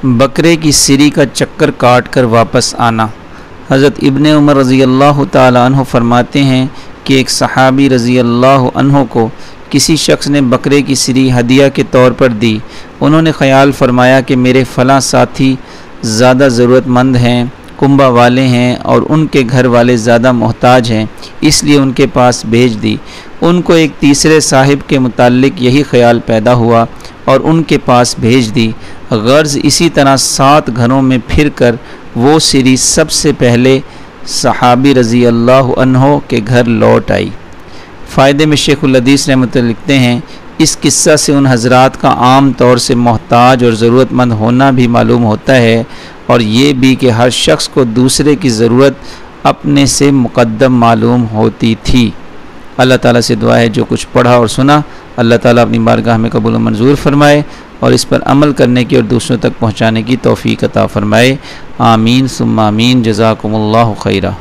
बकरे की सिरी का चक्कर काट कर वापस आना। हज़रत इब्ने उमर रज़ी अल्लाह ताला अन्हु फरमाते हैं कि एक सहाबी रज़ी अल्लाह अन्हु को किसी शख्स ने बकरे की सिरी हदिया के तौर पर दी। उन्होंने ख़याल फरमाया कि मेरे फ़लाँ साथी ज़्यादा ज़रूरतमंद हैं, कुंबा वाले हैं और उनके घर वाले ज़्यादा मोहताज हैं, इसलिए उनके पास भेज दी। उनको एक तीसरे साहिब के मुताल्लिक यही ख़याल पैदा हुआ और उनके पास भेज दी। गर्ज़ इसी तरह 7 घरों में फिर कर वो सिरी सबसे पहले सहाबी रज़ी अल्लाह अन्हो के घर लौट आई। फ़ायदे में शेखुल हदीस रहमतुल्लाह लिखते हैं, इस किस्सा से उन हज़रात का आम तौर से मोहताज और ज़रूरतमंद होना भी मालूम होता है और ये भी कि हर शख्स को दूसरे की ज़रूरत अपने से मुक़द्दम मालूम होती थी। अल्लाह ताला से दुआ है जो कुछ पढ़ा और सुना अल्लाह ताला अपनी बारगाह में कबूल मंजूर फरमाए और इस पर अमल करने की और दूसरों तक पहुँचाने की तौफ़ीक़ अता फ़रमाए। आमीन सुम्मा आमीन। जज़ाकुमुल्लाहु खैरा।